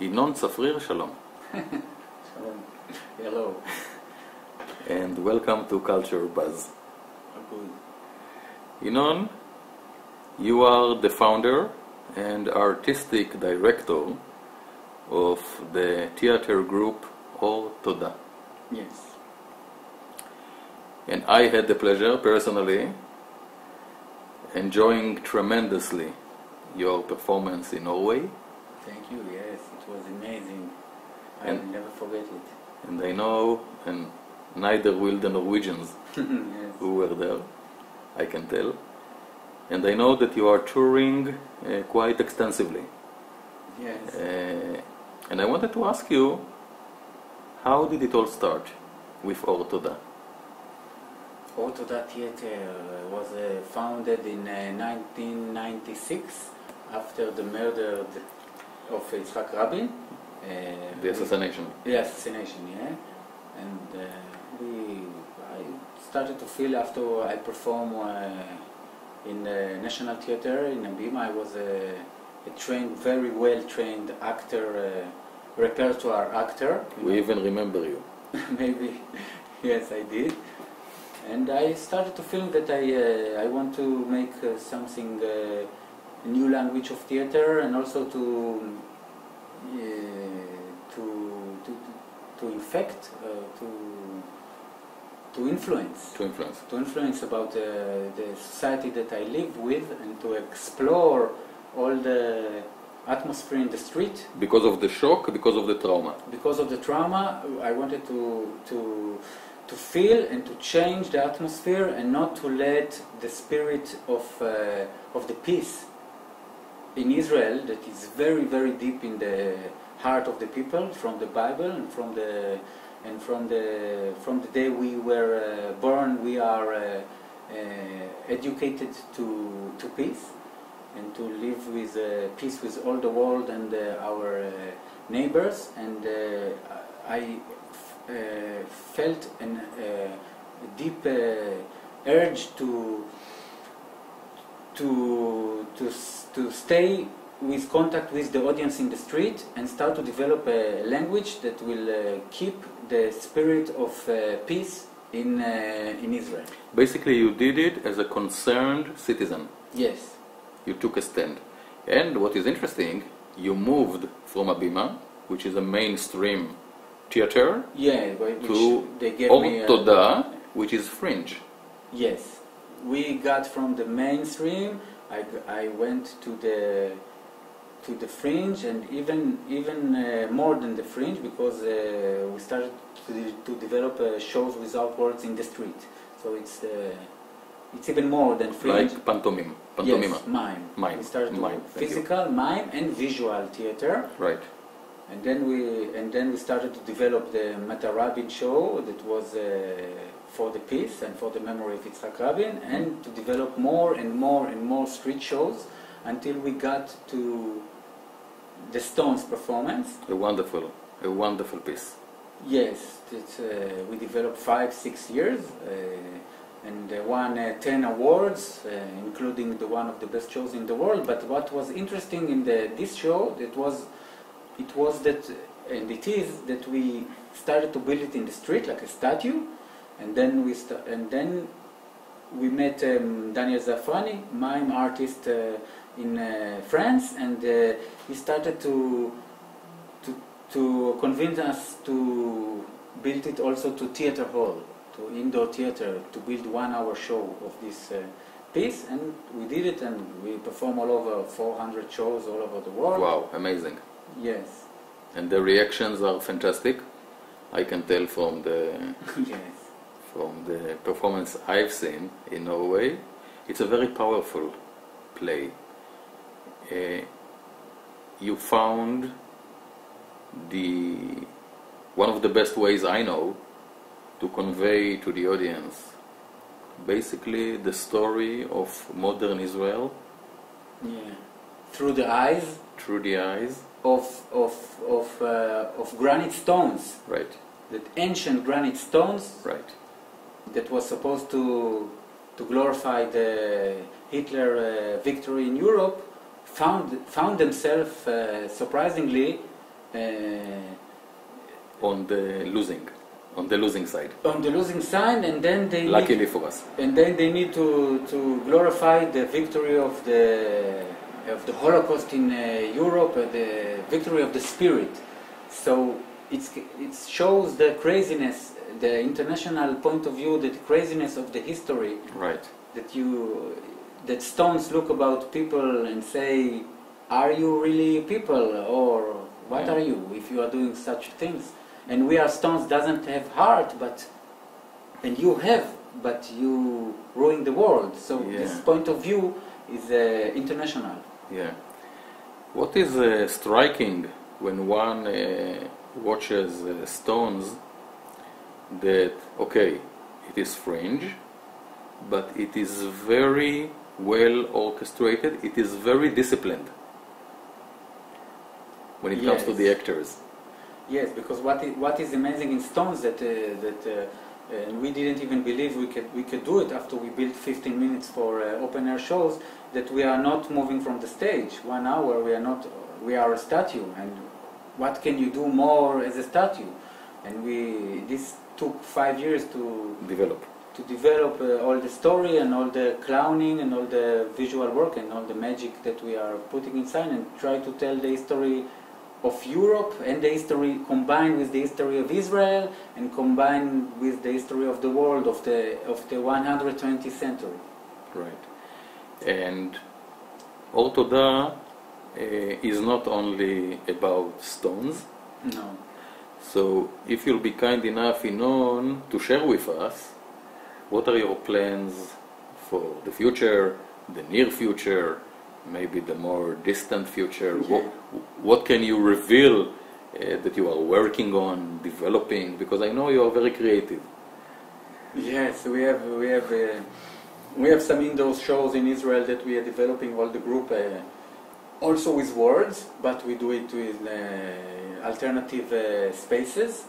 Yinon Tzafrir, shalom. Shalom. Hello. And welcome to CultureBuzz. Good. Yinon, you are the founder and artistic director of the theater group Orto-Da. Yes. And I had the pleasure, personally, enjoying tremendously your performance in Norway. Thank you. Yes, it was amazing. I will And- never forget it. And I know, and neither will the Norwegians Yes. who were there, I can tell. And I know that you are touring quite extensively. Yes. And I wanted to ask you, how did it all start with Orto-Da? Orto-Da Theatre was founded in 1996 after the murder of Yitzhak Rabin. The assassination. The assassination, yeah. And I started to feel after I performed in the National Theatre in Abima. I was a trained, very well trained actor, repertoire actor. We even remember you. Maybe, yes, I did. And I started to feel that I want to make something, a new language of theater, and also to infect, to influence. To influence about the society that I live with, and to explore all the atmosphere in the street. Because of the shock, because of the trauma. Because of the trauma, I wanted to feel and to change the atmosphere, and not to let the spirit of the peace in Israel, that is very, very deep in the heart of the people, from the Bible and from the day we were born, we are educated to peace, and to live with peace with all the world and our neighbors. And I felt a deep urge to stay with contact with the audience in the street, and start to develop a language that will keep the spirit of peace in Israel. Basically, you did it as a concerned citizen. Yes. You took a stand. And what is interesting, you moved from Abima, which is a mainstream theater, Yeah, which to they gave me. Orto-Da, which is fringe. Yes, we got from the mainstream. I went to the fringe, and even more than the fringe, because we started to develop shows without words in the street. So it's even more than fringe. Like pantomime. Yes, mime. Mime. We started Mime. to Thank you. physical mime and visual theater. Right. And then we started to develop the Mata Rabin show that was for the peace and for the memory of Yitzhak Rabin, and to develop more and more and more street shows until we got to the Stones performance. A wonderful piece. Yes, we developed 5-6 years and won 10 awards, including the one of the best shows in the world. But what was interesting in this show, it was that, and it is that we started to build it in the street like a statue, and then we met Yinon Tzafrir, mime artist in France, and he started to convince us to build it also to theater hall, to indoor theater, to build 1 hour show of this piece, and we did it, and we perform all over 400 shows all over the world. Wow, amazing. Yes. And the reactions are fantastic. I can tell from the Yes. from the performance I've seen in Norway. It's a very powerful play. You found one of the best ways I know to convey to the audience basically the story of modern Israel. Yeah. Through the eyes of granite stones. Right. That ancient granite stones. Right. That was supposed to glorify the Hitler victory in Europe, found themselves surprisingly on the losing side. On the losing side, and then they luckily for us. And then they need to glorify the victory of the Holocaust in Europe, the victory of the spirit. So it shows the craziness, the international point of view, the craziness of the history. Right. That stones look about people and say, are you really people, or what are you if you are doing such things? And we are stones doesn't have heart, and you have, but you ruin the world. So this point of view is international. Yeah. What is striking when one watches stones, that, okay, it is fringe, but it is very well orchestrated, it is very disciplined when it comes to the actors. Yes, because what is amazing in stones that and we didn't even believe we could do it after we built 15 minutes for open air shows, that we are not moving from the stage 1 hour. We are a statue, and what can you do more as a statue? And this took 5 years to develop all the story and all the clowning and all the visual work and all the magic that we are putting inside, and try to tell the history of Europe and the history combined with the history of Israel and combined with the history of the world of the 120th century. Right. And Orto-Da is not only about stones. No. So if you'll be kind enough, Yinon, to share with us, what are your plans for the future, the near future, maybe the more distant future? Yeah. What can you reveal that you are working on, developing? Because I know you are very creative. Yes, we have some indoor shows in Israel that we are developing, all the group, also with words, but we do it with alternative spaces.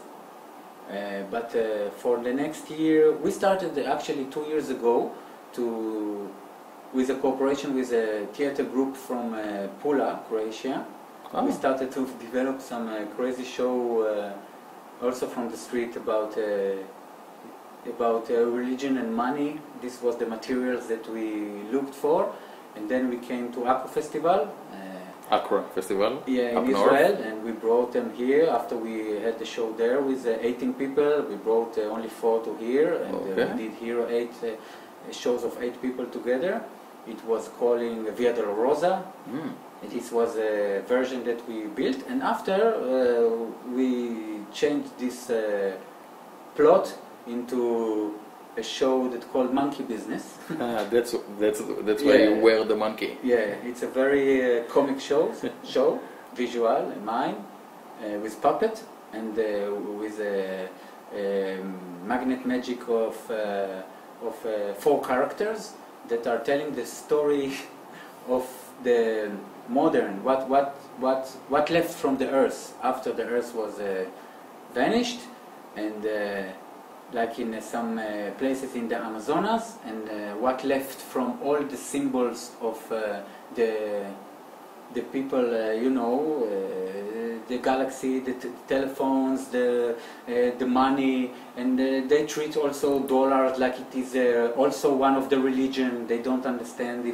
But for the next year, we started actually 2 years ago with a cooperation with a theater group from Pula, Croatia. We started to develop some crazy show also from the street about religion and money. This was the materials that we looked for, and then we came to Accra Festival. Accra Festival? Yeah, in Israel, and we brought them here after we had the show there with 18 people. We brought only 4 to here, and we did here 8 shows of 8 people together. It was calling Via Dolorosa. This was a version that we built, and after we changed this plot into a show that's called Monkey Business. That's why you wear the monkey. Yeah, it's a very comic show, visual, mime, with puppet and with magnet magic of 4 characters that are telling the story of the modern, what left from the earth after the earth was vanished, and like in some places in the Amazonas, and what left from all the symbols of the people, the galaxy, the telephones, the money, and they treat also dollars like it is also one of the religion. They don't understand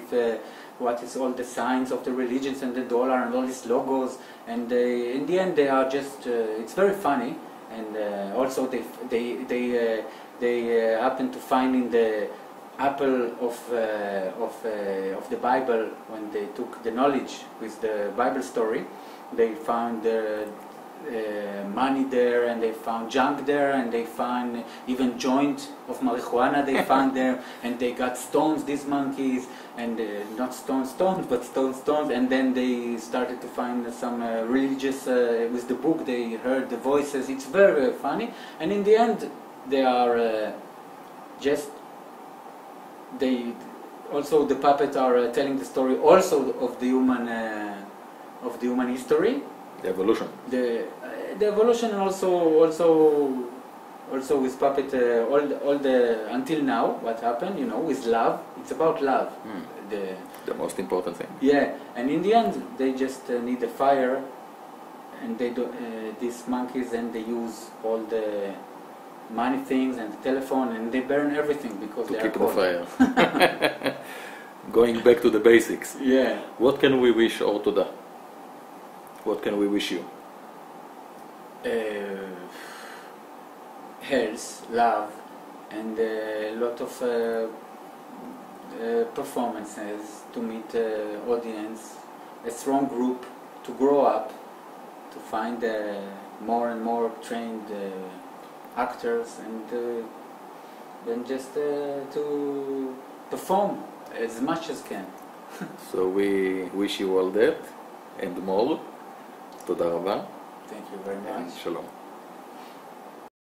what is all the signs of the religions and the dollar and all these logos, and in the end they are just it's very funny, and also they happen to find in the apple of the Bible, when they took the knowledge with the Bible story, they found money there, and they found junk there, and they found even joint of marijuana they found there, and they got stones, these monkeys, and not stones, but stones, and then they started to find some religious, with the book they heard the voices. It's very, very funny, and in the end they are also the puppets are telling the story also of the human history, the evolution, the evolution, and also with puppet all the until now what happened, with love. It's about love, the most important thing. Yeah, and in the end they just need a fire, and they do these monkeys, and they use all the money things and the telephone, and they burn everything because to they keep are the cold. fire. Going back to the basics. Yeah. What can we wish Orto-Da? What can we wish you? Health, love, and a lot of performances to meet audience, a strong group to grow up, to find more and more trained actors, and then just to perform as much as can. So we wish you all that and more. תודה רבה. Thank you very and much. shalom.